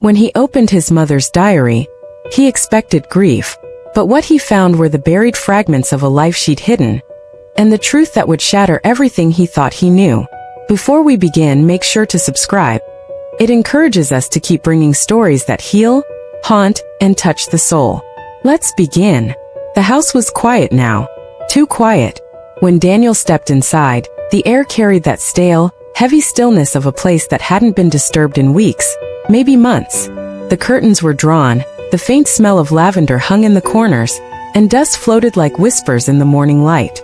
When he opened his mother's diary, he expected grief, but what he found were the buried fragments of a life she'd hidden, and the truth that would shatter everything he thought he knew. Before we begin, make sure to subscribe. It encourages us to keep bringing stories that heal, haunt, and touch the soul. Let's begin. The house was quiet now. Too quiet. When Daniel stepped inside, the air carried that stale, heavy stillness of a place that hadn't been disturbed in weeks, maybe months. The curtains were drawn, the faint smell of lavender hung in the corners, and dust floated like whispers in the morning light.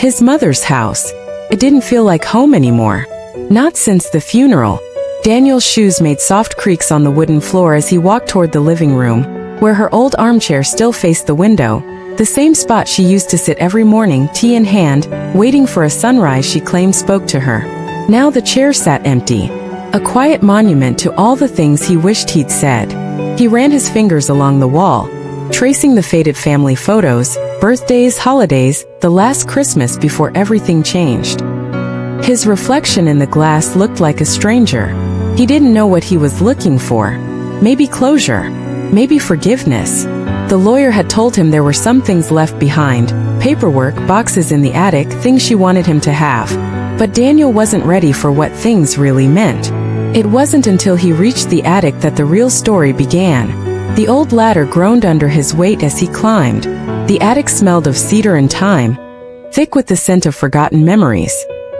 His mother's house. It didn't feel like home anymore. Not since the funeral. Daniel's shoes made soft creaks on the wooden floor as he walked toward the living room, where her old armchair still faced the window, the same spot she used to sit every morning, tea in hand, waiting for a sunrise she claimed spoke to her. Now the chair sat empty, a quiet monument to all the things he wished he'd said. He ran his fingers along the wall, tracing the faded family photos, birthdays, holidays, the last Christmas before everything changed. His reflection in the glass looked like a stranger. He didn't know what he was looking for. Maybe closure. Maybe forgiveness. The lawyer had told him there were some things left behind, paperwork, boxes in the attic, things she wanted him to have. But Daniel wasn't ready for what things really meant. It wasn't until he reached the attic that the real story began. The old ladder groaned under his weight as he climbed. The attic smelled of cedar and thyme, thick with the scent of forgotten memories.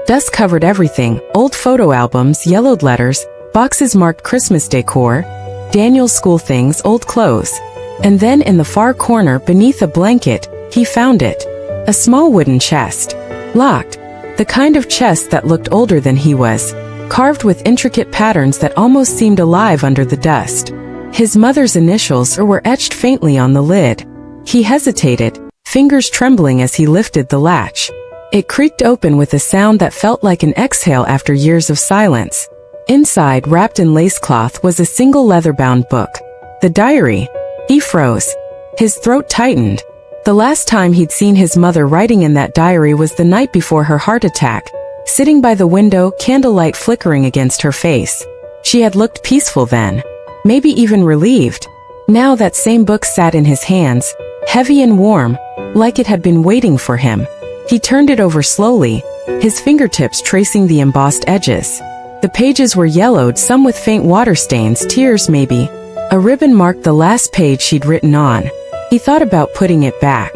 Dust covered everything, old photo albums, yellowed letters, boxes marked Christmas decor, Daniel's school things, old clothes. And then in the far corner, beneath a blanket, he found it. A small wooden chest. Locked. The kind of chest that looked older than he was, carved with intricate patterns that almost seemed alive under the dust. His mother's initials were etched faintly on the lid. He hesitated, fingers trembling as he lifted the latch. It creaked open with a sound that felt like an exhale after years of silence. Inside, wrapped in lace cloth, was a single leather-bound book. The diary. He froze. His throat tightened. The last time he'd seen his mother writing in that diary was the night before her heart attack, sitting by the window, candlelight flickering against her face. She had looked peaceful then. Maybe even relieved. Now that same book sat in his hands, heavy and warm, like it had been waiting for him. He turned it over slowly, his fingertips tracing the embossed edges. The pages were yellowed, some with faint water stains, tears maybe. A ribbon marked the last page she'd written on. He thought about putting it back.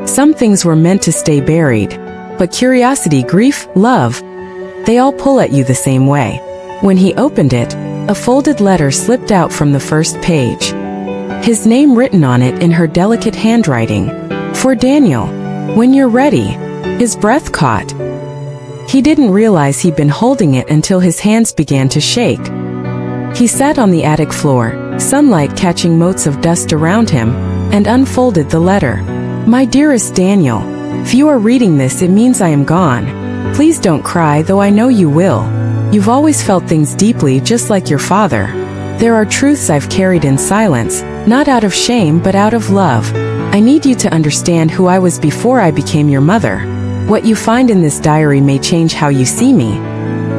Some things were meant to stay buried. But curiosity, grief, love, they all pull at you the same way. When he opened it, a folded letter slipped out from the first page. His name written on it in her delicate handwriting. For Daniel. When you're ready. His breath caught. He didn't realize he'd been holding it until his hands began to shake. He sat on the attic floor, sunlight catching motes of dust around him, and unfolded the letter. My dearest Daniel, if you are reading this, it means I am gone. Please don't cry, though I know you will. You've always felt things deeply, just like your father. There are truths I've carried in silence, not out of shame but out of love. I need you to understand who I was before I became your mother. What you find in this diary may change how you see me,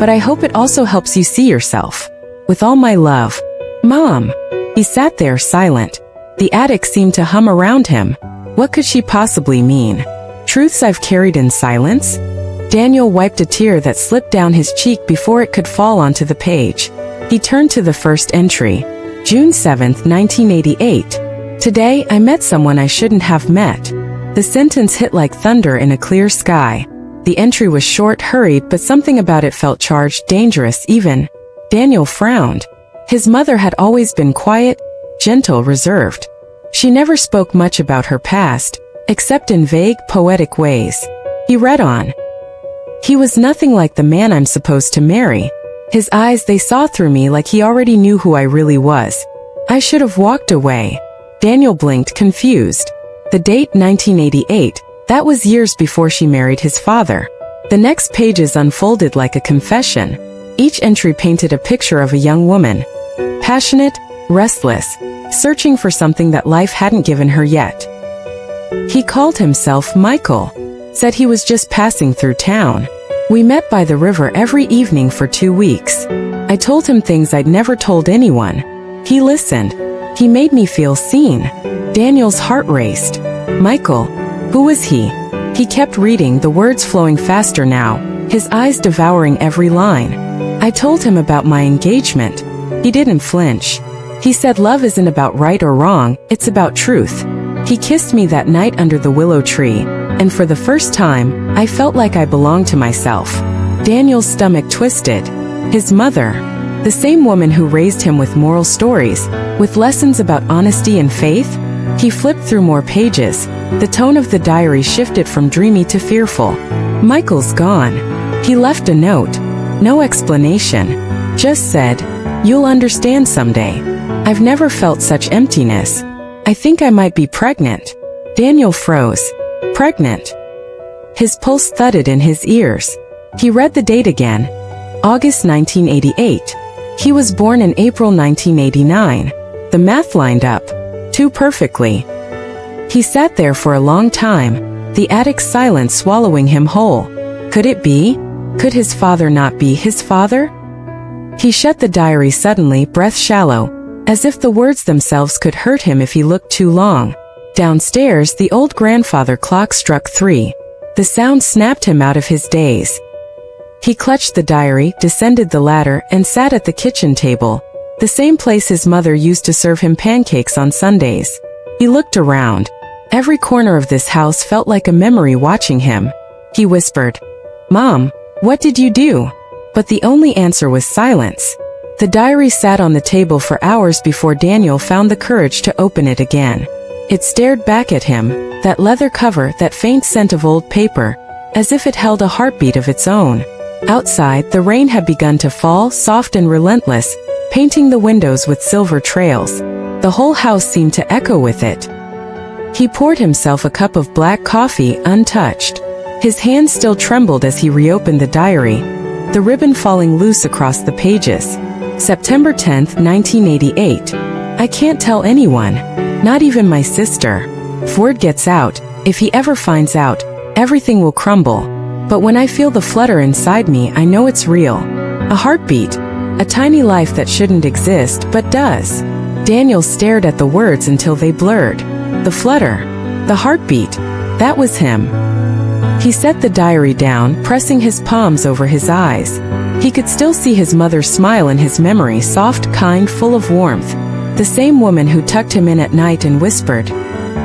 but I hope it also helps you see yourself. With all my love. Mom. He sat there silent. The attic seemed to hum around him. What could she possibly mean? Truths I've carried in silence? Daniel wiped a tear that slipped down his cheek before it could fall onto the page. He turned to the first entry. June 7, 1988. Today, I met someone I shouldn't have met. The sentence hit like thunder in a clear sky. The entry was short, hurried, but something about it felt charged, dangerous even. Daniel frowned. His mother had always been quiet, gentle, reserved. She never spoke much about her past, except in vague, poetic ways. He read on. He was nothing like the man I'm supposed to marry. His eyes, they saw through me like he already knew who I really was. I should have walked away. Daniel blinked, confused. The date, 1988, that was years before she married his father. The next pages unfolded like a confession. Each entry painted a picture of a young woman. Passionate, restless, searching for something that life hadn't given her yet. He called himself Michael. Said he was just passing through town. We met by the river every evening for 2 weeks. I told him things I'd never told anyone. He listened. He made me feel seen. Daniel's heart raced. Michael. Who was he? He kept reading, the words flowing faster now, his eyes devouring every line. I told him about my engagement. He didn't flinch. He said love isn't about right or wrong, it's about truth. He kissed me that night under the willow tree, and for the first time, I felt like I belonged to myself. Daniel's stomach twisted. His mother, the same woman who raised him with moral stories, with lessons about honesty and faith? He flipped through more pages. The tone of the diary shifted from dreamy to fearful. Michael's gone. He left a note. No explanation. Just said, "You'll understand someday." I've never felt such emptiness. I think I might be pregnant. Daniel froze. Pregnant. His pulse thudded in his ears. He read the date again. August 1988. He was born in April 1989. The math lined up. Too perfectly. He sat there for a long time, the attic silence swallowing him whole. Could it be? Could his father not be his father? He shut the diary suddenly, breath shallow, as if the words themselves could hurt him if he looked too long. Downstairs, the old grandfather clock struck 3. The sound snapped him out of his daze. He clutched the diary, descended the ladder, and sat at the kitchen table, the same place his mother used to serve him pancakes on Sundays. He looked around. Every corner of this house felt like a memory watching him. He whispered, "Mom, what did you do?" But the only answer was silence. The diary sat on the table for hours before Daniel found the courage to open it again. It stared back at him, that leather cover, that faint scent of old paper, as if it held a heartbeat of its own. Outside, the rain had begun to fall, soft and relentless, painting the windows with silver trails. The whole house seemed to echo with it. He poured himself a cup of black coffee, untouched. His hands still trembled as he reopened the diary, the ribbon falling loose across the pages. September 10th, 1988. I can't tell anyone, not even my sister. If word gets out, if he ever finds out, everything will crumble. But when I feel the flutter inside me, I know it's real. A heartbeat. A tiny life that shouldn't exist, but does. Daniel stared at the words until they blurred. The flutter. The heartbeat. That was him. He set the diary down, pressing his palms over his eyes. He could still see his mother's smile in his memory, soft, kind, full of warmth. The same woman who tucked him in at night and whispered,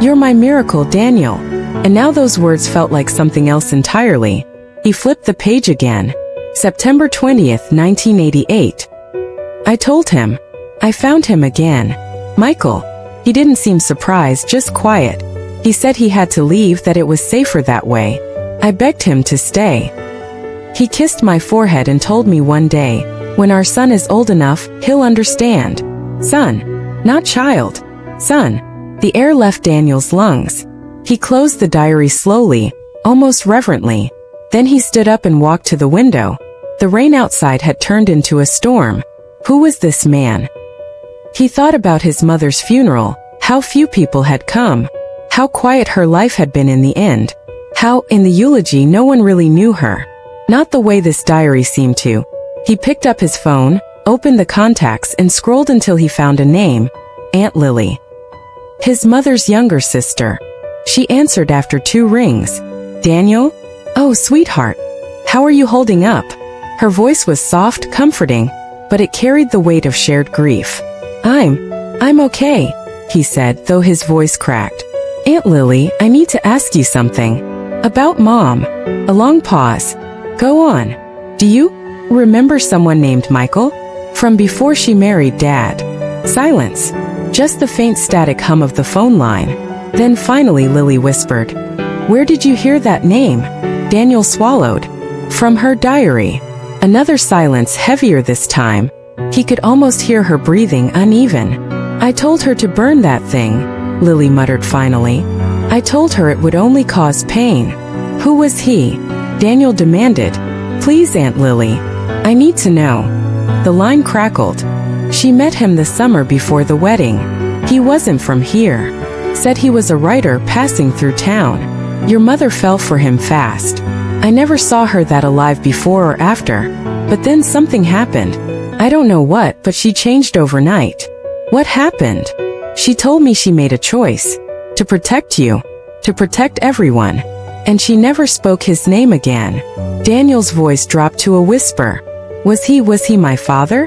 "You're my miracle, Daniel." And now those words felt like something else entirely. He flipped the page again. September 20th, 1988. I told him. I found him again. Michael. He didn't seem surprised, just quiet. He said he had to leave, that it was safer that way. I begged him to stay. He kissed my forehead and told me one day, when our son is old enough, he'll understand. Son. Not child. Son. The air left Daniel's lungs. He closed the diary slowly, almost reverently. Then he stood up and walked to the window. The rain outside had turned into a storm. Who was this man? He thought about his mother's funeral, how few people had come, how quiet her life had been in the end, how, in the eulogy, no one really knew her. Not the way this diary seemed to. He picked up his phone, opened the contacts, and scrolled until he found a name. Aunt Lily. His mother's younger sister. She answered after 2 rings. Daniel? Oh, sweetheart. How are you holding up? Her voice was soft, comforting, but it carried the weight of shared grief. I'm okay, he said, though his voice cracked. Aunt Lily, I need to ask you something. About Mom. A long pause. Go on. Do you remember someone named Michael? From before she married Dad. Silence. Just the faint static hum of the phone line. Then finally Lily whispered, "Where did you hear that name?" Daniel swallowed. From her diary. Another silence, heavier this time. He could almost hear her breathing, uneven. I told her to burn that thing, Lily muttered finally. I told her it would only cause pain. Who was he? Daniel demanded. Please, Aunt Lily. I need to know. The line crackled. She met him the summer before the wedding. He wasn't from here. Said he was a writer passing through town. Your mother fell for him fast. I never saw her that alive before or after. But then something happened. I don't know what, but she changed overnight. What happened? She told me she made a choice. To protect you. To protect everyone. And she never spoke his name again. Daniel's voice dropped to a whisper. Was he my father?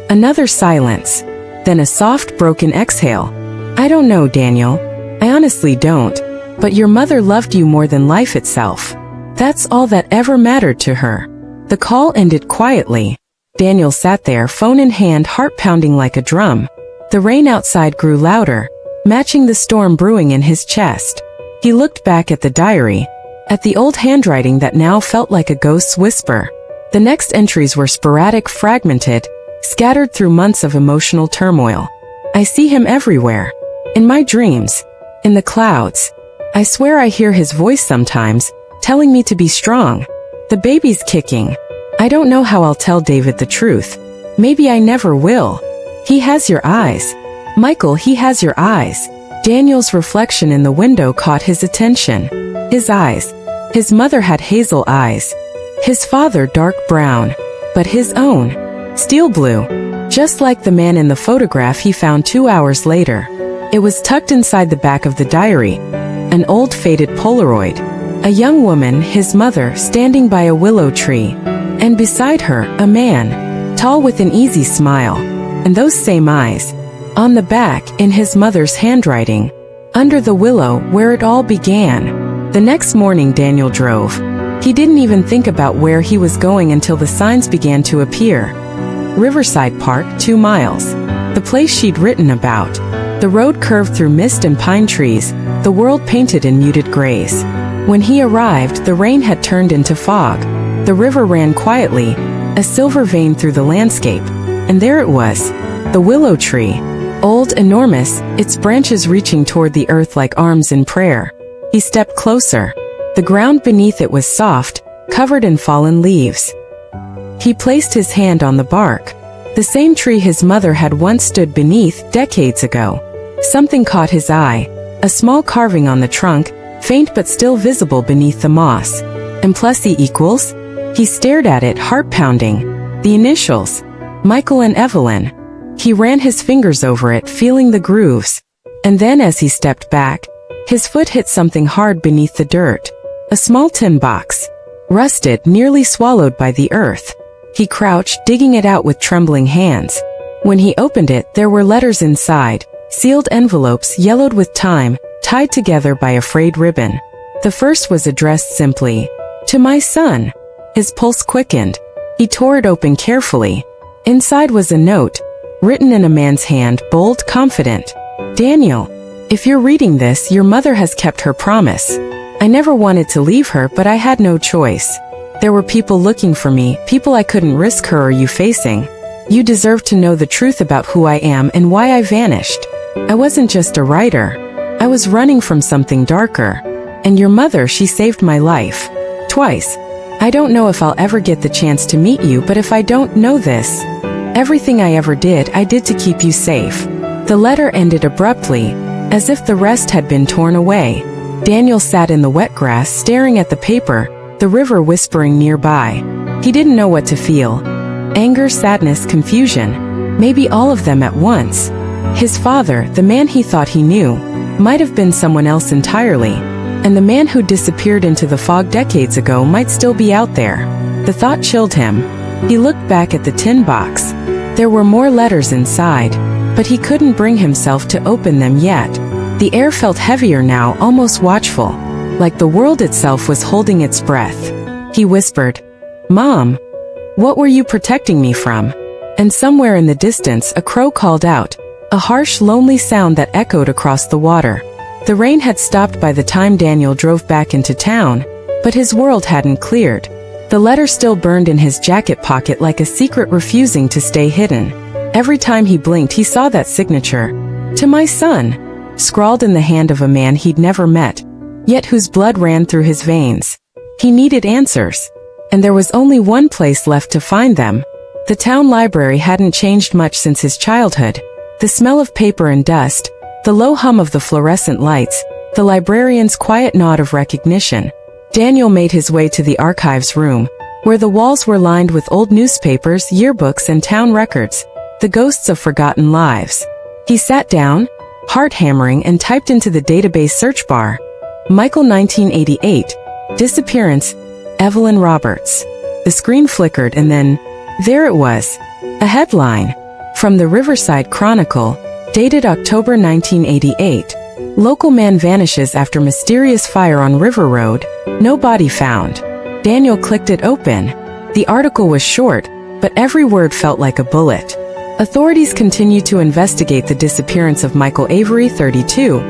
Another silence. Then a soft, broken exhale. I don't know, Daniel. I honestly don't. But your mother loved you more than life itself. That's all that ever mattered to her. The call ended quietly. Daniel sat there, phone in hand, heart pounding like a drum. The rain outside grew louder, matching the storm brewing in his chest. He looked back at the diary, at the old handwriting that now felt like a ghost's whisper. The next entries were sporadic, fragmented, scattered through months of emotional turmoil. I see him everywhere. In my dreams. In the clouds. I swear I hear his voice sometimes, telling me to be strong. The baby's kicking. I don't know how I'll tell David the truth. Maybe I never will. He has your eyes. Michael, he has your eyes. Daniel's reflection in the window caught his attention. His eyes. His mother had hazel eyes. His father dark brown. But his own. Steel blue. Just like the man in the photograph he found 2 hours later. It was tucked inside the back of the diary. An old faded Polaroid. A young woman, his mother, standing by a willow tree. And beside her, a man. Tall with an easy smile. And those same eyes. On the back, in his mother's handwriting. Under the willow, where it all began. The next morning Daniel drove. He didn't even think about where he was going until the signs began to appear. Riverside Park, 2 miles. The place she'd written about. The road curved through mist and pine trees, the world painted in muted grays. When he arrived, the rain had turned into fog. The river ran quietly, a silver vein through the landscape. And there it was, the willow tree. Old, enormous, its branches reaching toward the earth like arms in prayer. He stepped closer. The ground beneath it was soft, covered in fallen leaves. He placed his hand on the bark. The same tree his mother had once stood beneath decades ago. Something caught his eye. A small carving on the trunk, faint but still visible beneath the moss. And plus E equals? He stared at it, heart pounding. The initials. Michael and Evelyn. He ran his fingers over it, feeling the grooves. And then as he stepped back, his foot hit something hard beneath the dirt. A small tin box. Rusted, nearly swallowed by the earth. He crouched, digging it out with trembling hands. When he opened it, there were letters inside. Sealed envelopes, yellowed with time, tied together by a frayed ribbon. The first was addressed simply, "To my son." His pulse quickened. He tore it open carefully. Inside was a note, written in a man's hand, bold, confident. "Daniel, if you're reading this, your mother has kept her promise. I never wanted to leave her, but I had no choice. There were people looking for me, people I couldn't risk her or you facing. You deserve to know the truth about who I am and why I vanished. I wasn't just a writer. I was running from something darker. And your mother, she saved my life. Twice. I don't know if I'll ever get the chance to meet you, but if I don't know this, everything I ever did, I did to keep you safe." The letter ended abruptly, as if the rest had been torn away. Daniel sat in the wet grass, staring at the paper, the river whispering nearby. He didn't know what to feel. Anger, sadness, confusion. Maybe all of them at once. His father, the man he thought he knew, might have been someone else entirely. And the man who disappeared into the fog decades ago might still be out there. The thought chilled him. He looked back at the tin box. There were more letters inside, but he couldn't bring himself to open them yet. The air felt heavier now, almost watchful, like the world itself was holding its breath. He whispered, "Mom, what were you protecting me from?" And somewhere in the distance, a crow called out, a harsh, lonely sound that echoed across the water. The rain had stopped by the time Daniel drove back into town, but his world hadn't cleared. The letter still burned in his jacket pocket like a secret refusing to stay hidden. Every time he blinked, he saw that signature, "To my son," scrawled in the hand of a man he'd never met, yet whose blood ran through his veins. He needed answers, and there was only one place left to find them. The town library hadn't changed much since his childhood. The smell of paper and dust, the low hum of the fluorescent lights, the librarian's quiet nod of recognition. Daniel made his way to the archives room, where the walls were lined with old newspapers, yearbooks, and town records, the ghosts of forgotten lives. He sat down, heart hammering, and typed into the database search bar, Michael 1988, disappearance, Evelyn Roberts. The screen flickered and then, there it was. A headline. From the Riverside Chronicle, dated October 1988. Local man vanishes after mysterious fire on River Road, no body found. Daniel clicked it open. The article was short, but every word felt like a bullet. Authorities continue to investigate the disappearance of Michael Avery, 32,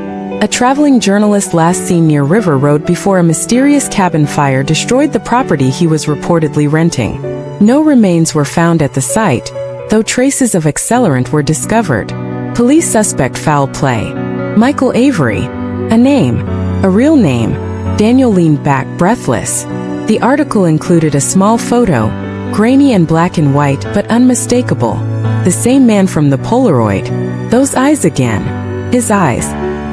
a traveling journalist last seen near River Road before a mysterious cabin fire destroyed the property he was reportedly renting. No remains were found at the site, though traces of accelerant were discovered. Police suspect foul play. Michael Avery. A name. A real name. Daniel leaned back, breathless. The article included a small photo, grainy and black and white but unmistakable. The same man from the Polaroid. Those eyes again. His eyes.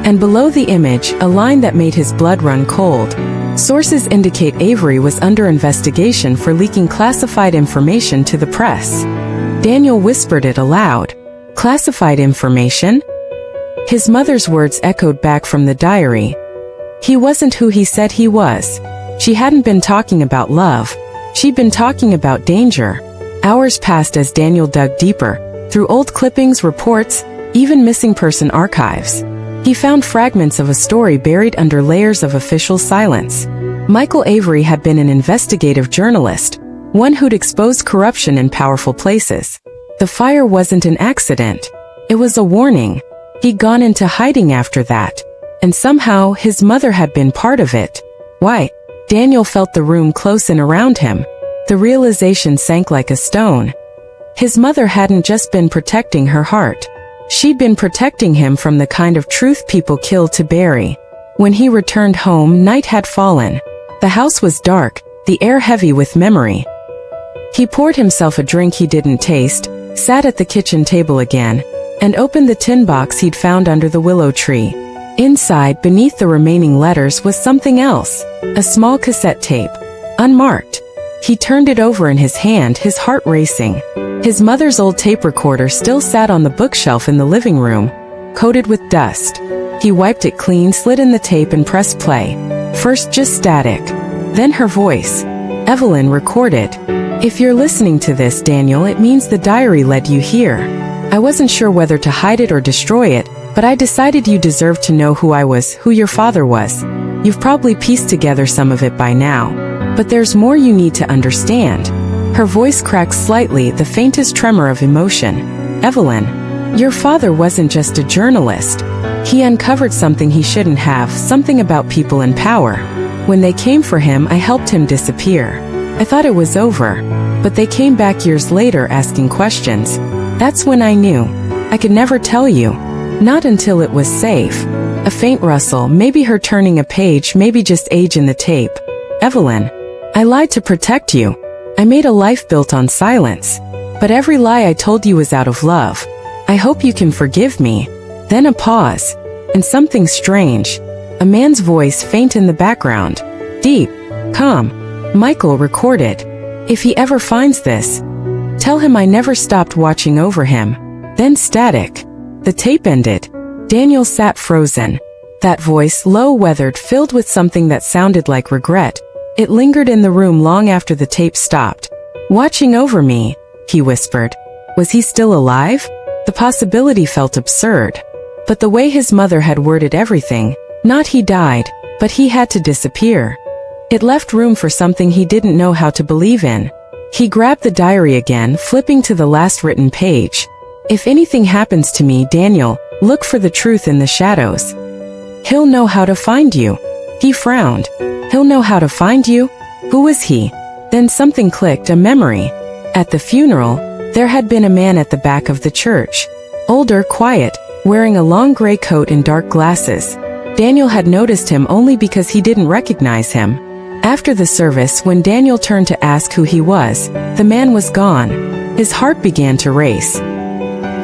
And below the image, a line that made his blood run cold. Sources indicate Avery was under investigation for leaking classified information to the press. Daniel whispered it aloud. Classified information? His mother's words echoed back from the diary. He wasn't who he said he was. She hadn't been talking about love. She'd been talking about danger. Hours passed as Daniel dug deeper, through old clippings, reports, even missing person archives. He found fragments of a story buried under layers of official silence. Michael Avery had been an investigative journalist, one who'd exposed corruption in powerful places. The fire wasn't an accident. It was a warning. He'd gone into hiding after that. And somehow, his mother had been part of it. Why? Daniel felt the room close in around him. The realization sank like a stone. His mother hadn't just been protecting her heart. She'd been protecting him from the kind of truth people kill to bury. When he returned home, night had fallen. The house was dark, the air heavy with memory. He poured himself a drink he didn't taste, sat at the kitchen table again, and opened the tin box he'd found under the willow tree. Inside, beneath the remaining letters, was something else. A small cassette tape. Unmarked. He turned it over in his hand, his heart racing. His mother's old tape recorder still sat on the bookshelf in the living room, coated with dust. He wiped it clean, slid in the tape, and pressed play. First just static. Then her voice. Evelyn recorded. If you're listening to this, Daniel, it means the diary led you here. I wasn't sure whether to hide it or destroy it, but I decided you deserved to know who I was, who your father was. You've probably pieced together some of it by now. But there's more you need to understand. Her voice cracked slightly, the faintest tremor of emotion. Evelyn, your father wasn't just a journalist. He uncovered something he shouldn't have, something about people in power. When they came for him, I helped him disappear. I thought it was over. But they came back years later asking questions. That's when I knew. I could never tell you. Not until it was safe. A faint rustle, maybe her turning a page, maybe just age in the tape. Evelyn, I lied to protect you. I made a life built on silence. But every lie I told you was out of love. I hope you can forgive me. Then a pause. And something strange. A man's voice faint in the background. Deep. Calm. Michael recorded. If he ever finds this, tell him I never stopped watching over him. Then static. The tape ended. Daniel sat frozen. That voice, low, weathered, filled with something that sounded like regret. It lingered in the room long after the tape stopped. Watching over me, he whispered. Was he still alive? The possibility felt absurd. But the way his mother had worded everything, not he died, but he had to disappear. It left room for something he didn't know how to believe in. He grabbed the diary again, flipping to the last written page. If anything happens to me, Daniel, look for the truth in the shadows. He'll know how to find you. He frowned. He'll know how to find you? Who was he? Then something clicked, a memory. At the funeral, there had been a man at the back of the church. Older, quiet, wearing a long gray coat and dark glasses. Daniel had noticed him only because he didn't recognize him. After the service, when Daniel turned to ask who he was, the man was gone. His heart began to race.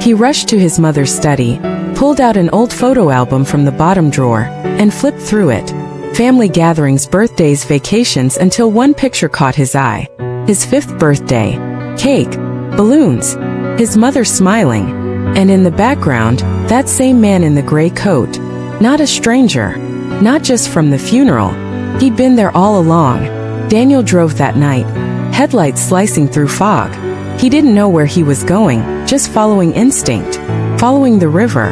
He rushed to his mother's study, pulled out an old photo album from the bottom drawer, and flipped through it. Family gatherings, birthdays, vacations, until one picture caught his eye. His 5th birthday. Cake. Balloons. His mother smiling. And in the background, that same man in the gray coat. Not a stranger. Not just from the funeral. He'd been there all along. Daniel drove that night, headlights slicing through fog. He didn't know where he was going, just following instinct, following the river.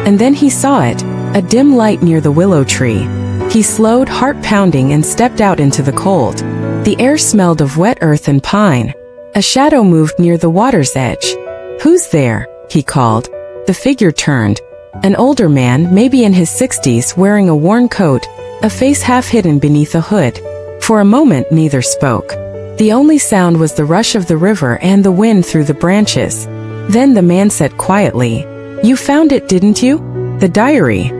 And then he saw it, a dim light near the willow tree. He slowed, heart pounding, and stepped out into the cold. The air smelled of wet earth and pine. A shadow moved near the water's edge. "Who's there?" he called. The figure turned. An older man, maybe in his 60s, wearing a worn coat, a face half hidden beneath a hood. For a moment neither spoke. The only sound was the rush of the river and the wind through the branches. Then the man said quietly, "You found it, didn't you? The diary."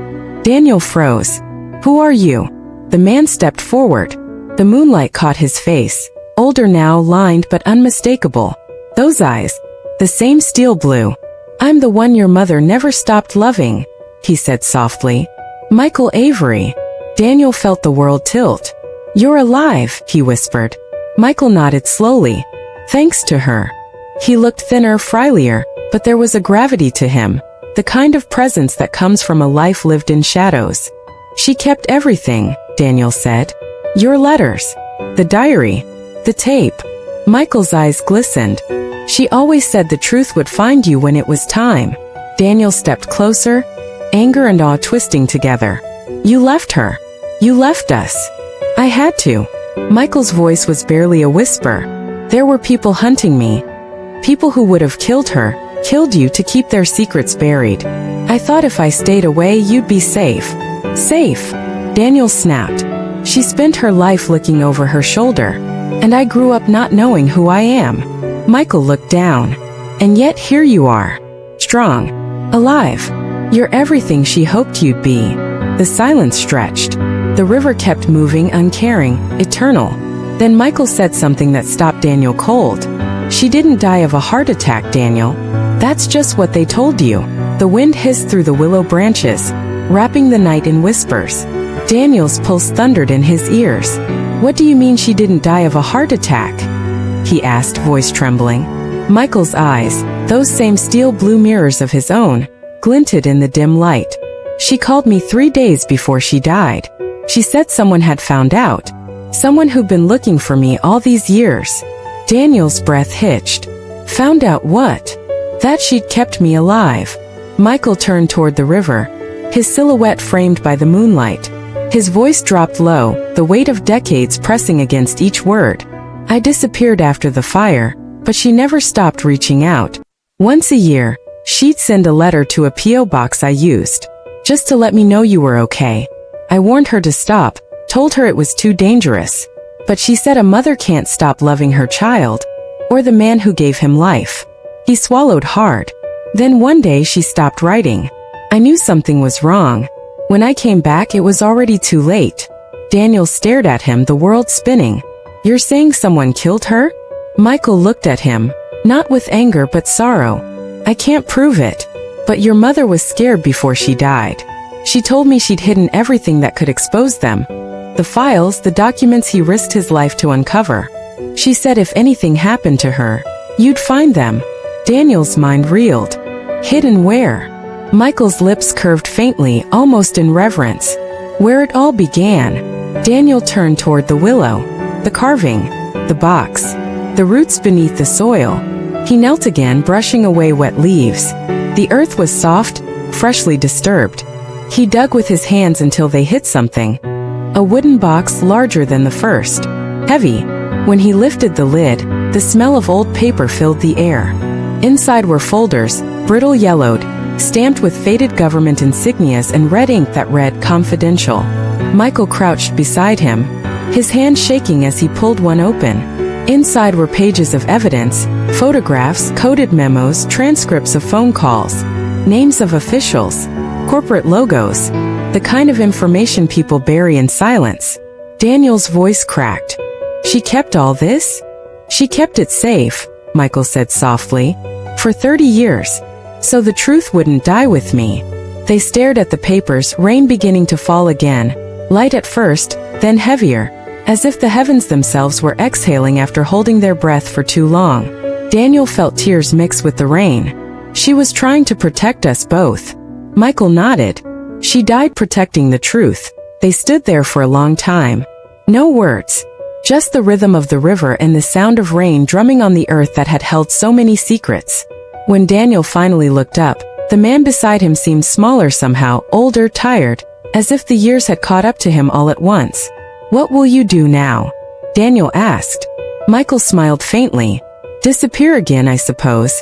Daniel froze. "Who are you?" The man stepped forward. The moonlight caught his face, older now, lined but unmistakable. Those eyes, the same steel blue. "I'm the one your mother never stopped loving," he said softly. "Michael Avery." Daniel felt the world tilt. "You're alive," he whispered. Michael nodded slowly. "Thanks to her." He looked thinner, frilier, but there was a gravity to him, the kind of presence that comes from a life lived in shadows. "She kept everything," Daniel said. "Your letters, the diary, the tape." Michael's eyes glistened. "She always said the truth would find you when it was time." Daniel stepped closer, anger and awe twisting together. "You left her. You left us." "I had to." Michael's voice was barely a whisper. "There were people hunting me. People who would have killed her, killed you to keep their secrets buried. I thought if I stayed away you'd be safe." "Safe?" Daniel snapped. "She spent her life looking over her shoulder. And I grew up not knowing who I am." Michael looked down. "And yet here you are. Strong. Alive. You're everything she hoped you'd be." The silence stretched. The river kept moving, uncaring, eternal. Then Michael said something that stopped Daniel cold. "She didn't die of a heart attack, Daniel. That's just what they told you." The wind hissed through the willow branches, wrapping the night in whispers. Daniel's pulse thundered in his ears. "What do you mean she didn't die of a heart attack?" he asked, voice trembling. Michael's eyes, those same steel blue mirrors of his own, glinted in the dim light. "She called me 3 days before she died. She said someone had found out. Someone who'd been looking for me all these years." Daniel's breath hitched. "Found out what?" "That she'd kept me alive." Michael turned toward the river, his silhouette framed by the moonlight. His voice dropped low, the weight of decades pressing against each word. "I disappeared after the fire, but she never stopped reaching out. Once a year, she'd send a letter to a P.O. box I used, just to let me know you were okay. I warned her to stop, told her it was too dangerous. But she said a mother can't stop loving her child, or the man who gave him life." He swallowed hard. "Then one day she stopped writing. I knew something was wrong. When I came back it was already too late." Daniel stared at him, the world spinning. "You're saying someone killed her?" Michael looked at him, not with anger but sorrow. "I can't prove it. But your mother was scared before she died. She told me she'd hidden everything that could expose them. The files, the documents he risked his life to uncover. She said if anything happened to her, you'd find them." Daniel's mind reeled. "Hidden where?" Michael's lips curved faintly, almost in reverence. "Where it all began." Daniel turned toward the willow, the carving, the box, the roots beneath the soil. He knelt again, brushing away wet leaves. The earth was soft, freshly disturbed. He dug with his hands until they hit something. A wooden box larger than the first. Heavy. When he lifted the lid, the smell of old paper filled the air. Inside were folders, brittle yellowed, stamped with faded government insignias and red ink that read "Confidential." Michael crouched beside him, his hand shaking as he pulled one open. Inside were pages of evidence, photographs, coded memos, transcripts of phone calls, names of officials, corporate logos, the kind of information people bury in silence. Daniel's voice cracked. "She kept all this?" "She kept it safe," Michael said softly, "for 30 years. So the truth wouldn't die with me." They stared at the papers, rain beginning to fall again, light at first, then heavier, as if the heavens themselves were exhaling after holding their breath for too long. Daniel felt tears mix with the rain. She was trying to protect us both. Michael nodded. She died protecting the truth. They stood there for a long time. No words. Just the rhythm of the river and the sound of rain drumming on the earth that had held so many secrets. When Daniel finally looked up, the man beside him seemed smaller somehow, older, tired, as if the years had caught up to him all at once. "What will you do now?" Daniel asked. Michael smiled faintly. "Disappear again, I suppose.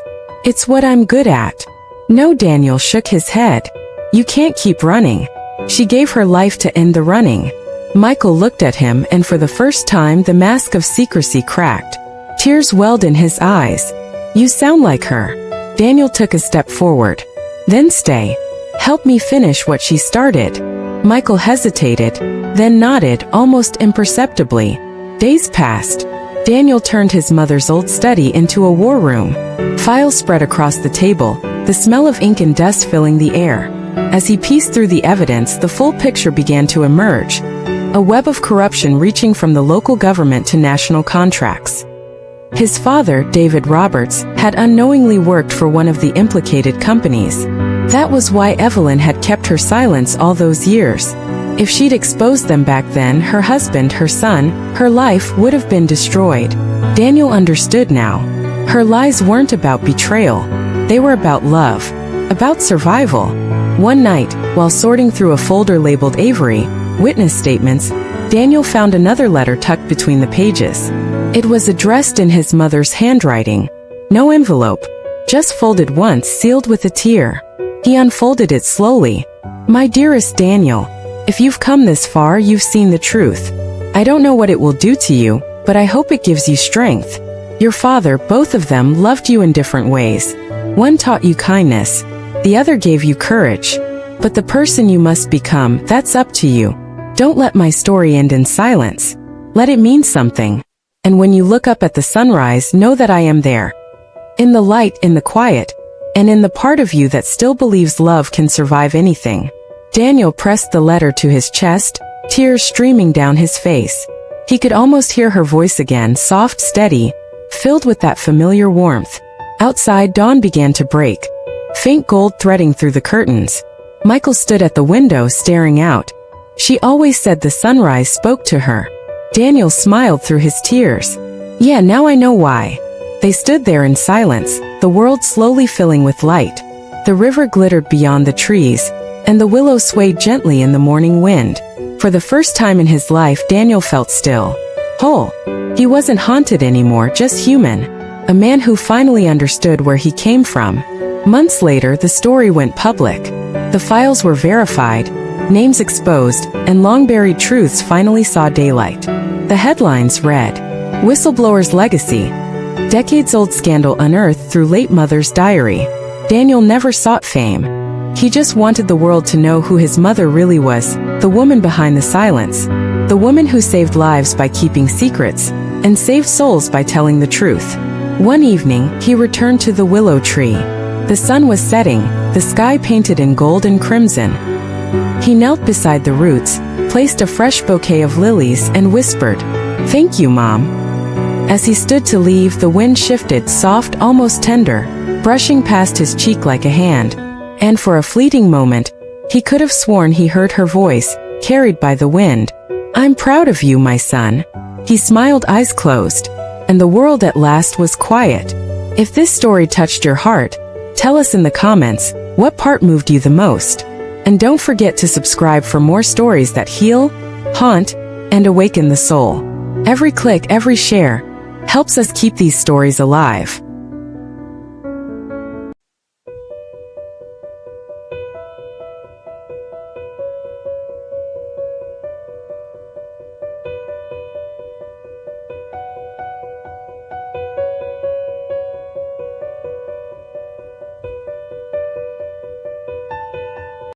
It's what I'm good at." No, Daniel shook his head. "You can't keep running." She gave her life to end the running. Michael looked at him, and for the first time the mask of secrecy cracked. Tears welled in his eyes. "You sound like her." Daniel took a step forward. "Then stay. Help me finish what she started." Michael hesitated, then nodded almost imperceptibly. Days passed. Daniel turned his mother's old study into a war room. Files spread across the table, the smell of ink and dust filling the air. As he pieced through the evidence, the full picture began to emerge. A web of corruption reaching from the local government to national contracts. His father, David Roberts, had unknowingly worked for one of the implicated companies. That was why Evelyn had kept her silence all those years. If she'd exposed them back then, her husband, her son, her life would have been destroyed. Daniel understood now. Her lies weren't about betrayal. They were about love. About survival. One night, while sorting through a folder labeled Avery, witness statements, Daniel found another letter tucked between the pages. It was addressed in his mother's handwriting. No envelope. Just folded once, sealed with a tear. He unfolded it slowly. "My dearest Daniel, if you've come this far, you've seen the truth. I don't know what it will do to you, but I hope it gives you strength. Your father, both of them, loved you in different ways. One taught you kindness. The other gave you courage. But the person you must become, that's up to you. Don't let my story end in silence. Let it mean something. And when you look up at the sunrise, know that I am there. In the light, in the quiet, and in the part of you that still believes love can survive anything." Daniel pressed the letter to his chest, tears streaming down his face. He could almost hear her voice again, soft, steady, filled with that familiar warmth. Outside, dawn began to break, faint gold threading through the curtains. Michael stood at the window, staring out. She always said the sunrise spoke to her. Daniel smiled through his tears. "Yeah, now I know why." They stood there in silence, the world slowly filling with light. The river glittered beyond the trees, and the willow swayed gently in the morning wind. For the first time in his life, Daniel felt still. Whole. He wasn't haunted anymore, just human. A man who finally understood where he came from. Months later, the story went public. The files were verified, names exposed, and long-buried truths finally saw daylight. The headlines read, "Whistleblower's Legacy. Decades-old scandal unearthed through late mother's diary." Daniel never sought fame. He just wanted the world to know who his mother really was, the woman behind the silence. The woman who saved lives by keeping secrets, and saved souls by telling the truth. One evening, he returned to the willow tree. The sun was setting, the sky painted in gold and crimson. He knelt beside the roots, placed a fresh bouquet of lilies, and whispered, "Thank you, Mom." As he stood to leave, the wind shifted, soft, almost tender, brushing past his cheek like a hand. And for a fleeting moment, he could have sworn he heard her voice, carried by the wind. "I'm proud of you, my son." He smiled, eyes closed, and the world at last was quiet. If this story touched your heart, tell us in the comments, what part moved you the most? And don't forget to subscribe for more stories that heal, haunt, and awaken the soul. Every click, every share, helps us keep these stories alive.